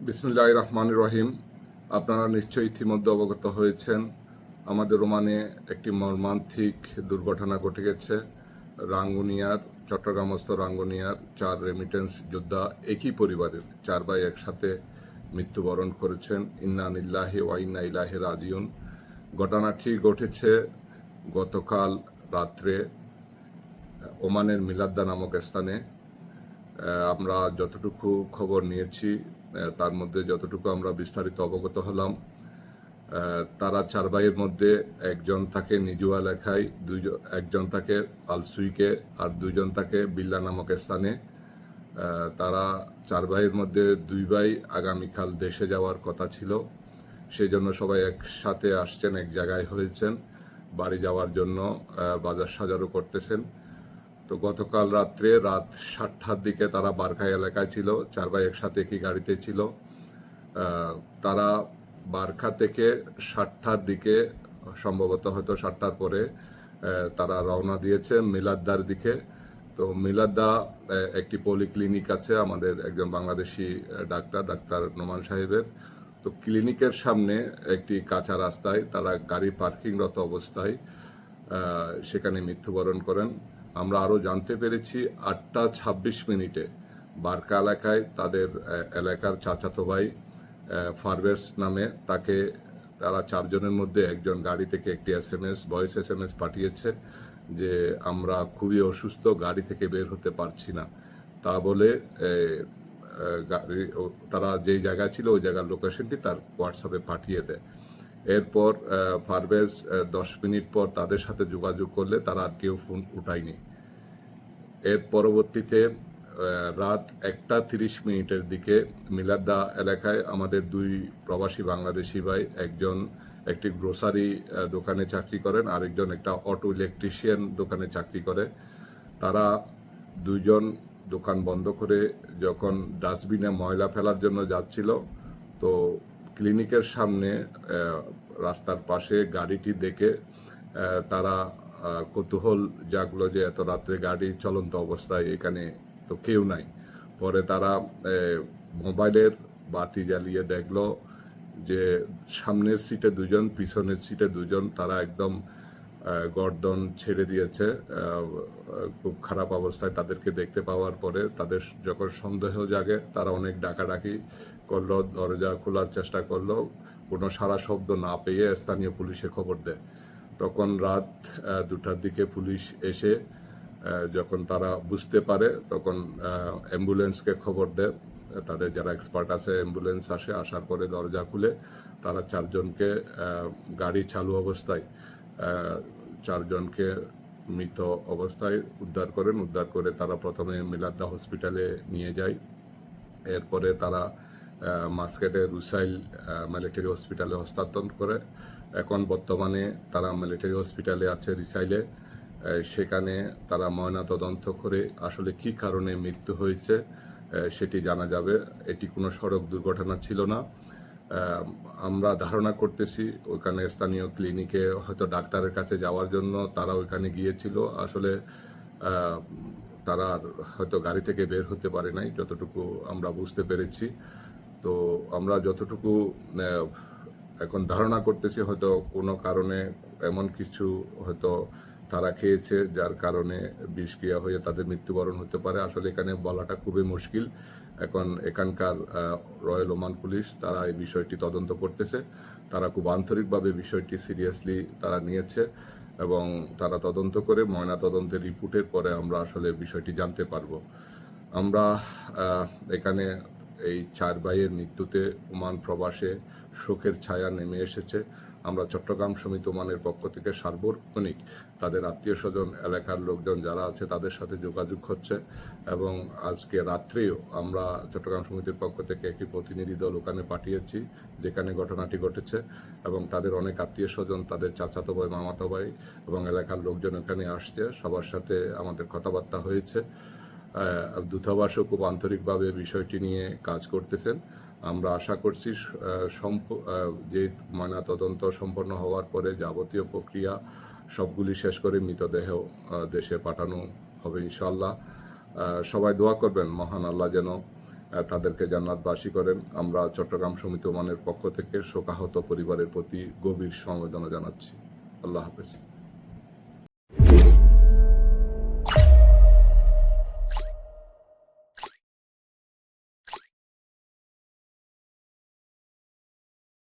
বিসমিল্লাহির রহমানির রহিম। আপনারা নিশ্চয়ই ইতিমধ্যে অবগত হয়েছেন, আমাদের ওমানে একটি মর্মান্তিক দুর্ঘটনা ঘটে গেছে। চট্টগ্রামস্থ রাঙ্গুনিয়ার 4 রেমিটেন্স যোদ্ধা একই পরিবারের 4 ভাই একসাথে মৃত্যুবরণ করেছেন। ইন্না লিল্লাহি ওয়া ইন্না ইলাইহি রাজিউন। ঘটনাটি ঘটেছে গতকাল রাত্রে ওমানের মিলাদ্দা নামক স্থানে। আমরা যতটুকু খবর নিয়েছি তার মধ্যে যতটুকু আমরা বিস্তারিত অবগত হলাম, তারা 4 ভাইয়ের মধ্যে একজন থাকে নিজুয়া এলাকায়, একজন থাকে আলসুইকে, আর 2 জন থাকে বিল্লা নামক স্থানে। তারা 4 ভাইয়ের মধ্যে 2 ভাই আগামীকাল দেশে যাওয়ার কথা ছিল, সেই জন্য সবাই একসাথে আসছেন, এক জায়গায় হয়েছেন, বাড়ি যাওয়ার জন্য বাজার সাজারও করতেছেন। তো গতকাল রাত্রে রাত 7টার দিকে তারা বারখাই এলাকায় ছিল, 4 ভাই একসাথে একই গাড়িতে ছিল। তারা বারখা থেকে 7টার দিকে, সম্ভবত হয়তো 7টার পরে তারা রওনা দিয়েছে মিলাদ্দার দিকে। তো মিলাদ্দা একটি পলিক্লিনিক আছে আমাদের একজন বাংলাদেশি ডাক্তার নোমান সাহেবের। তো ক্লিনিকের সামনে একটি কাঁচা রাস্তায় তারা গাড়ি পার্কিংরত অবস্থায় সেখানে মৃত্যুবরণ করেন। আমরা আরও জানতে পেরেছি 8টা 26 মিনিটে বারকা এলাকায় তাদের এলাকার চাচাতো ভাই ফারভেজ নামে, তারা 4 জনের মধ্যে একজন গাড়ি থেকে একটি ভয়েস এসএমএস পাঠিয়েছে যে আমরা খুবই অসুস্থ, গাড়ি থেকে বের হতে পারছি না। তা বলে তারা যেই জায়গায় ছিল ওই জায়গার লোকেশনটি তার হোয়াটসঅ্যাপে পাঠিয়ে দেয়। এরপর পারভেজ 10 মিনিট পর তাদের সাথে যোগাযোগ করলে তারা আর কেউ ফোন উঠায়নি। এর পরবর্তীতে রাত 1টা 30 মিনিটের দিকে মিলাদ্দা এলাকায় আমাদের 2 প্রবাসী বাংলাদেশি ভাই, একজন একটি গ্রোসারি দোকানে চাকরি করেন, আরেকজন একটা অটো ইলেকট্রিশিয়ান দোকানে চাকরি করে। তারা 2 জন দোকান বন্ধ করে যখন ডাস্টবিনে ময়লা ফেলার জন্য যাচ্ছিল, তো ক্লিনিকের সামনে রাস্তার পাশে গাড়িটি দেখে তারা কৌতূহল জাগলো যে এত রাত্রে গাড়ি চলন্ত অবস্থায়, এখানে তো কেউ নাই। পরে তারা মোবাইলের বাতি জ্বালিয়ে দেখলো যে সামনের সিটে 2 জন, পিছনের সিটে 2 জন, তারা একদম গর্দন ছেড়ে দিয়েছে। খুব খারাপ অবস্থায় তাদেরকে দেখতে পাওয়ার পরে তাদের যখন সন্দেহ জাগে, তারা অনেক ডাকাডাকি করলো, দরজা খোলার চেষ্টা করলো, কোনো সারা শব্দ না পেয়ে স্থানীয় পুলিশে খবর দেয়। তখন রাত 2টার দিকে পুলিশ এসে যখন তারা বুঝতে পারে, তখন অ্যাম্বুলেন্সকে খবর দেয়। তাদের যারা এক্সপার্ট আছে অ্যাম্বুলেন্স আসার পরে দরজা খুলে তারা 4 জনকে গাড়ি চালু অবস্থায় 4 জনকে মৃত অবস্থায় উদ্ধার করে তারা প্রথমে মিলাদ্দা হসপিটালে নিয়ে যায়। এরপরে তারা মাস্কেটে রুসাইল মিলিটারি হসপিটালে হস্তান্তর করে। এখন বর্তমানে তারা মিলিটারি হসপিটালে আছে রিসাইলে। সেখানে তারা ময়নাতদন্ত করে আসলে কি কারণে মৃত্যু হয়েছে সেটি জানা যাবে। এটি কোনো সড়ক দুর্ঘটনা ছিল না। আমরা ধারণা করতেছি ওইখানে স্থানীয় ক্লিনিকে হয়তো ডাক্তারের কাছে যাওয়ার জন্য তারা ওইখানে গিয়েছিল। আসলে তারা হয়তো গাড়ি থেকে বের হতে পারে নাই, যতটুকু আমরা বুঝতে পেরেছি। তো আমরা যতটুকু এখন ধারণা করতেছি হয়তো কোনো কারণে এমন কিছু হয়তো তারা খেয়েছে যার কারণে বিষক্রিয়া হয়ে তাদের মৃত্যুবরণ হতে পারে। আসলে এখানে বলাটা খুবই মুশকিল। এখন এখানকার রয়্যাল ওমান পুলিশ তারা এই বিষয়টি তদন্ত করতেছে। তারা খুব আন্তরিকভাবে বিষয়টি সিরিয়াসলি তারা নিয়েছে এবং তারা তদন্ত করে ময়নাতদন্তের রিপোর্টের পরে আমরা আসলে বিষয়টি জানতে পারবো। আমরা এখানে এই 4 ভাইয়ের মৃত্যুতে ওমান প্রবাসে শোকের ছায়া নেমে এসেছে। আমরা চট্টগ্রাম সমিতি ওমানের পক্ষ থেকে সার্বক্ষণিক তাদের আত্মীয় স্বজন, এলাকার লোকজন যারা আছে তাদের সাথে যোগাযোগ হচ্ছে এবং আজকে রাত্রেও আমরা চট্টগ্রাম সমিতির পক্ষ থেকে একটি প্রতিনিধি দল ওখানে পাঠিয়েছি যেখানে ঘটনাটি ঘটেছে এবং তাদের অনেক আত্মীয় স্বজন, তাদের চাচাতো ভাই, মামাতো ভাই এবং এলাকার লোকজন ওখানে আসছে। সবার সাথে আমাদের কথাবার্তা হয়েছে। দূতাবাসও খুব আন্তরিকভাবে বিষয়টি নিয়ে কাজ করতেছেন। আমরা আশা করছি যে ময়নাতদন্ত সম্পন্ন হওয়ার পরে যাবতীয় প্রক্রিয়া সবগুলি শেষ করে মৃতদেহ দেশে পাঠানো হবে ইনশাআল্লাহ। সবাই দোয়া করবেন মহান আল্লাহ যেন তাদেরকে জান্নাতবাসী করেন। আমরা চট্টগ্রাম সমিতি ওমানের পক্ষ থেকে শোকাহত পরিবারের প্রতি গভীর সমবেদনা জানাচ্ছি। আল্লাহ হাফেজ।